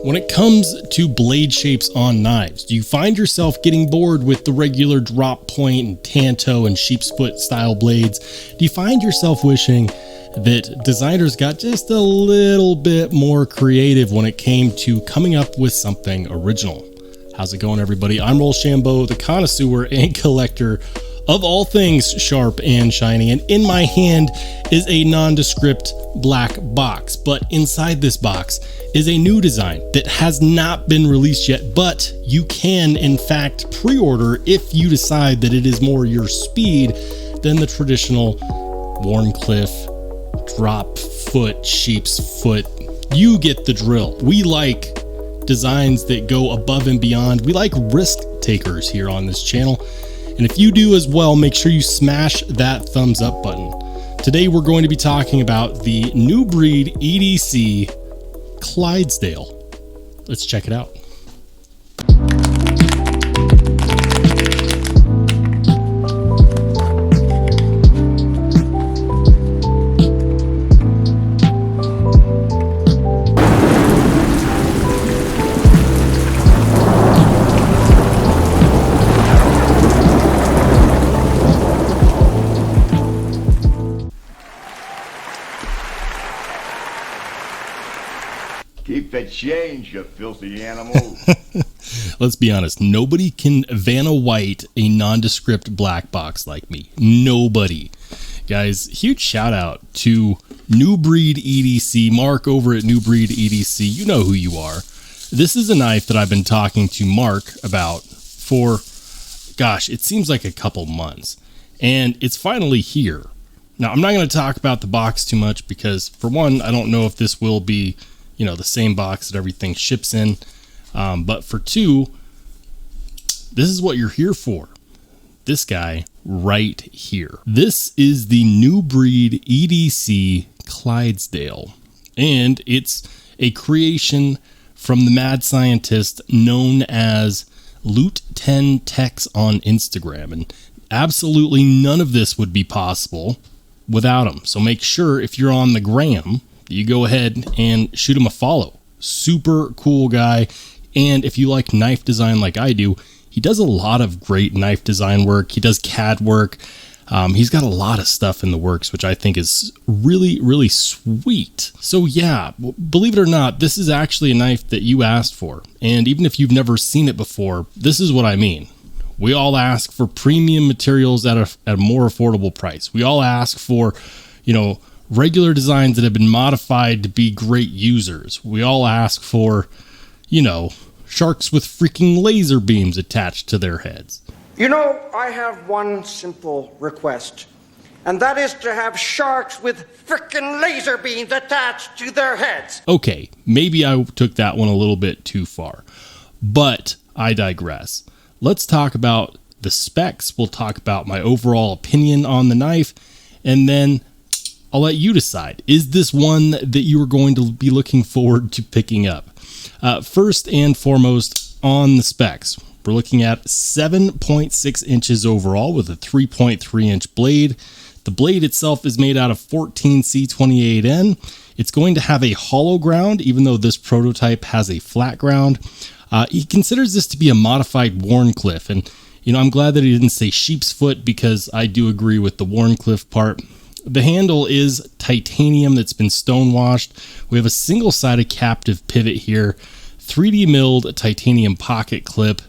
When it comes to blade shapes on knives, do you find yourself getting bored with the regular drop point and tanto and sheep's foot style blades? Do you find yourself wishing that designers got just a little bit more creative when it came to coming up with something original? How's it going, everybody? I'm Rollshambo, the connoisseur and collector of all things sharp and shiny, and in my hand is a nondescript black box. But inside this box is a new design that has not been released yet, but you can in fact pre-order if you decide that it is more your speed than the traditional Wharncliffe drop foot, sheep's foot. You get the drill. We like designs that go above and beyond. We like risk takers here on this channel. And if you do as well, make sure you smash that thumbs up button. Today, we're going to be talking about the new breed EDC Clydesdale. Let's check it out. Keep the change, you filthy animal. Let's be honest, nobody can Vanna White a nondescript black box like me. Nobody. Guys, huge shout out to New Breed EDC, Mark over at New Breed EDC. You know who you are. This is a knife that I've been talking to Mark about for, gosh, it seems like a couple months. And it's finally here. Now, I'm not going to talk about the box too much because, for one, I don't know if this will be the same box that everything ships in. But for two, this is what you're here for. This guy right here. This is the New Breed EDC Clydesdale. And it's a creation from the mad scientist known as Loot 10 Techs on Instagram. And absolutely none of this would be possible without him. So make sure if you're on the gram, you go ahead and shoot him a follow. Super cool guy. And if you like knife design like I do, he does a lot of great knife design work. He does CAD work. He's got a lot of stuff in the works, which I think is really, really sweet. So yeah, believe it or not, this is actually a knife that you asked for. And even if you've never seen it before, this is what I mean. We all ask for premium materials at a more affordable price. We all ask for, regular designs that have been modified to be great users. We all ask for, sharks with freaking laser beams attached to their heads. I have one simple request, and that is to have sharks with freaking laser beams attached to their heads. Okay, maybe I took that one a little bit too far, but I digress. Let's talk about the specs. We'll talk about my overall opinion on the knife, and then I'll let you decide. Is this one that you are going to be looking forward to picking up? First and foremost, on the specs, we're looking at 7.6 inches overall with a 3.3 inch blade. The blade itself is made out of 14C28N. It's going to have a hollow ground, even though this prototype has a flat ground. He considers this to be a modified Wharncliffe, and I'm glad that he didn't say sheep's foot because I do agree with the Wharncliffe part. The handle is titanium that's been stonewashed. We have a single-sided captive pivot here, 3D milled titanium pocket clip,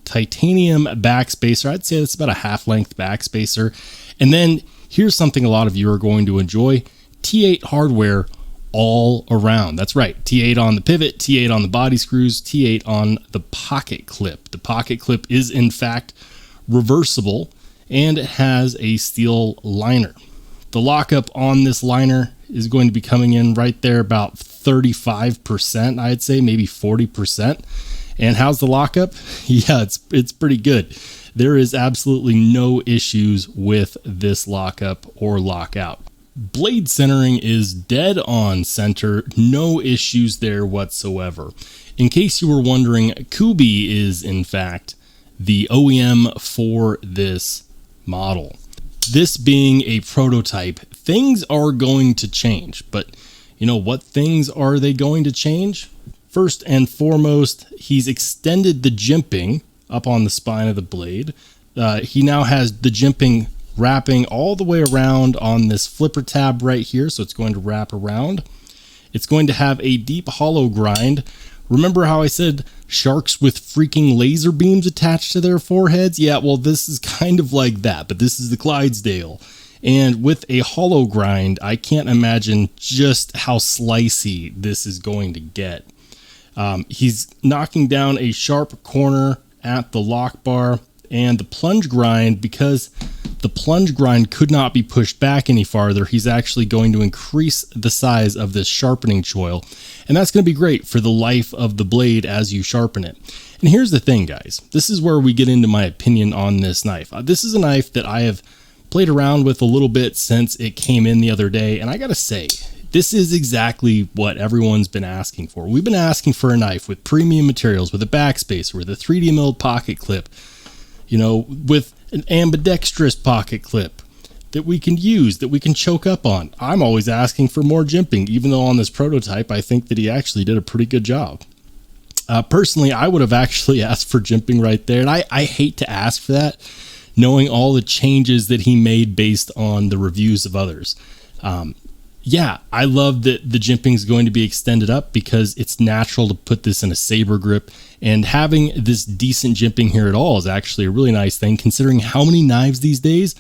titanium backspacer. I'd say that's about a half-length backspacer. And then here's something a lot of you are going to enjoy: T8 hardware all around. That's right, T8 on the pivot, T8 on the body screws, T8 on the pocket clip. The pocket clip is in fact reversible, and it has a steel liner. The lockup on this liner is going to be coming in right there about 35%, I'd say, maybe 40%. And how's the lockup? Yeah, it's pretty good. There is absolutely no issues with this lockup or lockout. Blade centering is dead on center, no issues there whatsoever. In case you were wondering, Kubi is in fact the OEM for this model. This being a prototype, things are going to change, but you know what things are they going to change? First and foremost, he's extended the jimping up on the spine of the blade. He now has the jimping wrapping all the way around on this flipper tab right here, so it's going to wrap around. It's going to have a deep hollow grind. Remember how I said sharks with freaking laser beams attached to their foreheads? Yeah, well, this is kind of like that, but this is the Clydesdale. And with a hollow grind, I can't imagine just how slicey this is going to get. He's knocking down a sharp corner at the lock bar, and the plunge grind, because the plunge grind could not be pushed back any farther, he's actually going to increase the size of this sharpening choil, and that's going to be great for the life of the blade as you sharpen it. And here's the thing, guys. This is where we get into my opinion on this knife. This is a knife that I have played around with a little bit since it came in the other day, and I gotta say, this is exactly what everyone's been asking for. We've been asking for a knife with premium materials, with a backspacer, with a 3D milled pocket clip, you know, with an ambidextrous pocket clip that we can use, that we can choke up on. I'm always asking for more jimping, even though on this prototype, I think that he actually did a pretty good job. Personally, I would have actually asked for jimping right there, and I hate to ask for that, knowing all the changes that he made based on the reviews of others. Yeah, I love that the jimping is going to be extended up because it's natural to put this in a saber grip, and having this decent jimping here at all is actually a really nice thing considering how many knives these days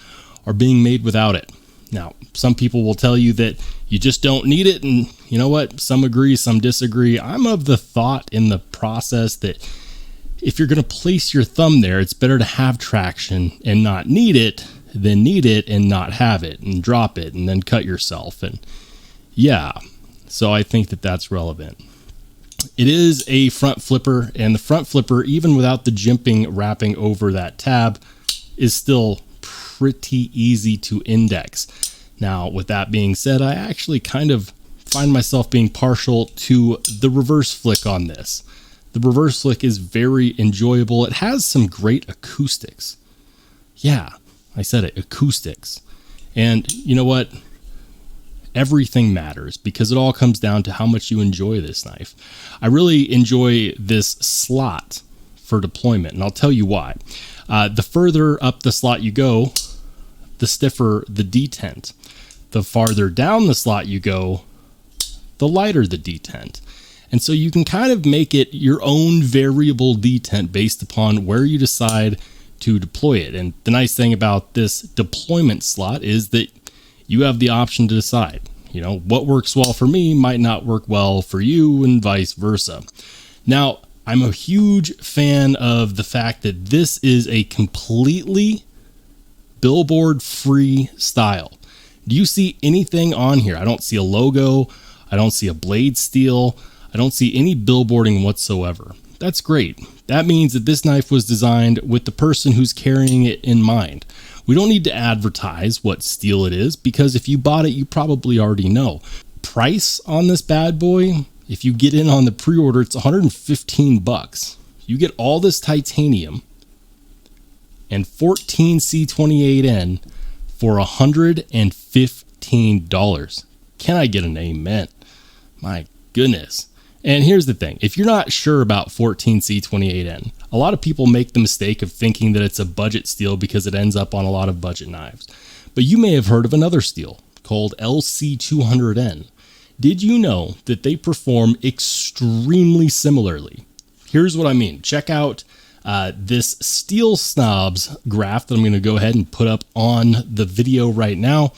are being made without it. Now, some people will tell you that you just don't need it, and you know what? Some agree, some disagree. I'm of the thought in the process that if you're going to place your thumb there, it's better to have traction and not need it than need it and not have it and drop it and then cut yourself. And yeah, so I think that that's relevant. It is a front flipper, and the front flipper, even without the jimping wrapping over that tab, is still pretty easy to index. Now, with that being said, I actually kind of find myself being partial to the reverse flick on this. The reverse flick is very enjoyable. It has some great acoustics. Yeah, I said it, acoustics. And you know what? Everything matters because it all comes down to how much you enjoy this knife. I really enjoy this slot for deployment, and I'll tell you why. The further up the slot you go, the stiffer the detent. The farther down the slot you go, the lighter the detent. And so you can kind of make it your own variable detent based upon where you decide to deploy it. And the nice thing about this deployment slot is that you have the option to decide, you know, what works well for me might not work well for you and vice versa. Now, I'm a huge fan of the fact that this is a completely billboard free style. Do you see anything on here? I don't see a logo. I don't see a blade steel. I don't see any billboarding whatsoever. That's great. That means that this knife was designed with the person who's carrying it in mind. We don't need to advertise what steel it is because if you bought it, you probably already know. Price on this bad boy, if you get in on the pre-order, it's $115. You get all this titanium and 14 C28N for $115. Can I get an amen? My goodness. And here's the thing. If you're not sure about 14C28N, a lot of people make the mistake of thinking that it's a budget steel because it ends up on a lot of budget knives. But you may have heard of another steel called LC200N. Did you know that they perform extremely similarly? Here's what I mean. Check out this Steel Snobs graph that I'm going to go ahead and put up on the video right now.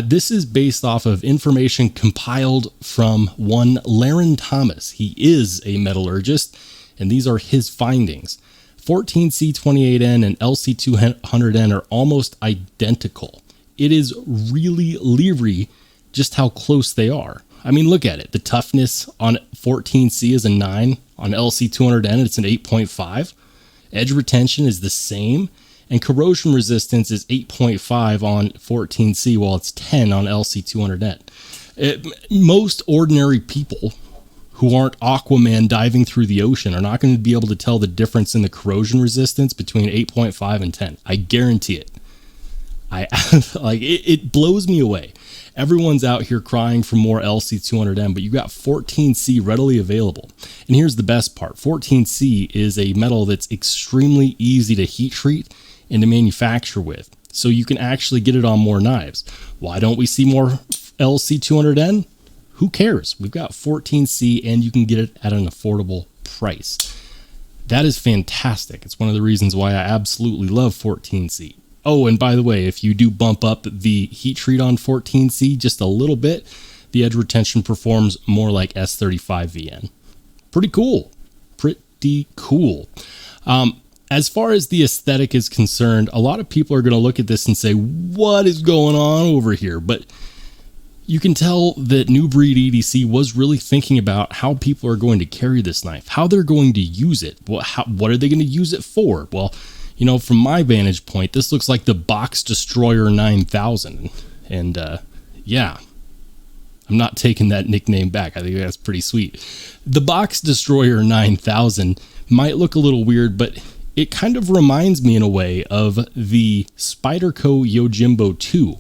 This is based off of information compiled from one Laren Thomas. He is a metallurgist, and these are his findings. 14C28N and LC200N are almost identical. It is really leery just how close they are. I mean, look at it. The toughness on 14C is a 9. On LC200N, it's an 8.5. Edge retention is the same. And corrosion resistance is 8.5 on 14C, while it's 10 on LC200N. Most ordinary people who aren't Aquaman diving through the ocean are not going to be able to tell the difference in the corrosion resistance between 8.5 and 10. I guarantee it. It blows me away. Everyone's out here crying for more LC200M, but you got 14C readily available. And here's the best part. 14C is a metal that's extremely easy to heat treat and to manufacture with. So you can actually get it on more knives. Why don't we see more LC200N? Who cares? We've got 14C and you can get it at an affordable price. That is fantastic. It's one of the reasons why I absolutely love 14C. Oh, and by the way, if you do bump up the heat treat on 14C just a little bit, the edge retention performs more like S35VN. Pretty cool. Pretty cool. As far as the aesthetic is concerned, a lot of people are going to look at this and say, what is going on over here? But you can tell that New Breed EDC was really thinking about how people are going to carry this knife, how they're going to use it. What are they going to use it for? Well, you know, from my vantage point, this looks like the Box Destroyer 9000. And yeah, I'm not taking that nickname back. I think that's pretty sweet. The Box Destroyer 9000 might look a little weird, but it kind of reminds me in a way of the Spyderco Yojimbo 2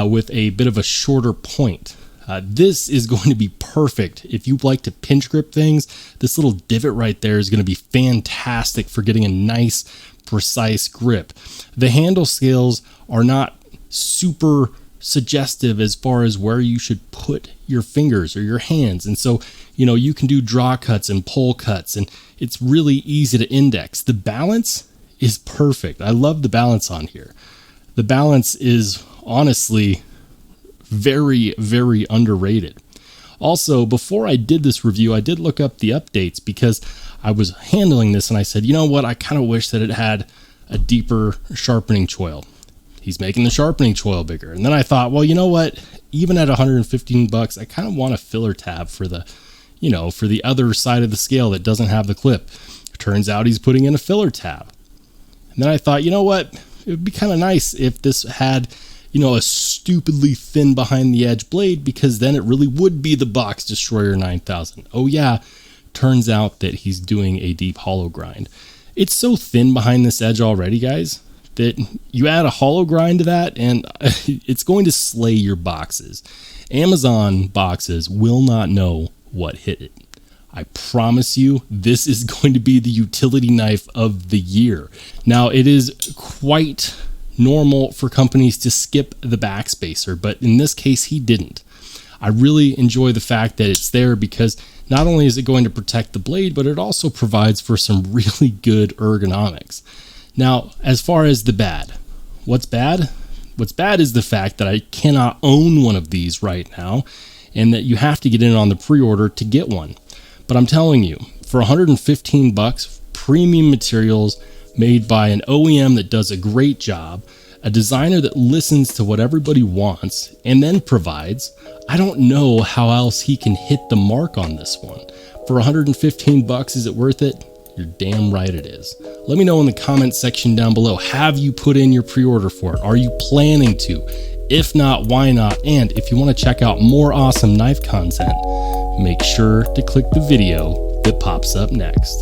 with a bit of a shorter point. This is going to be perfect if you like to pinch grip things. This little divot right there is going to be fantastic for getting a nice, precise grip. The handle scales are not super suggestive as far as where you should put your fingers or your hands. And so, you know, you can do draw cuts and pull cuts, and it's really easy to index. The balance is perfect. I love the balance on here. The balance is honestly very, very underrated. Also, before I did this review, I did look up the updates because I was handling this and I said, you know what, I kind of wish that it had a deeper sharpening choil. He's making the sharpening choil bigger. And then I thought, well, you know what, even at $115, I kind of want a filler tab for the, you know, for the other side of the scale that doesn't have the clip. Turns out he's putting in a filler tab. And then I thought, you know what, it would be kind of nice if this had, you know, a stupidly thin behind the edge blade, because then it really would be the Box Destroyer 9000. Oh yeah, turns out that he's doing a deep hollow grind. It's so thin behind this edge already, guys, that you add a hollow grind to that and it's going to slay your boxes. Amazon boxes will not know what hit it. I promise you, this is going to be the utility knife of the year. Now, it is quite normal for companies to skip the backspacer, but in this case, he didn't. I really enjoy the fact that it's there because not only is it going to protect the blade, but it also provides for some really good ergonomics. Now, as far as the bad, what's bad? What's bad is the fact that I cannot own one of these right now and that you have to get in on the pre-order to get one. But I'm telling you, for $115, premium materials made by an OEM that does a great job, a designer that listens to what everybody wants and then provides, I don't know how else he can hit the mark on this one. For $115, is it worth it? You're damn right it is. Let me know in the comment section down below. Have you put in your pre-order for it? Are you planning to? If not, why not? And if you want to check out more awesome knife content, make sure to click the video that pops up next.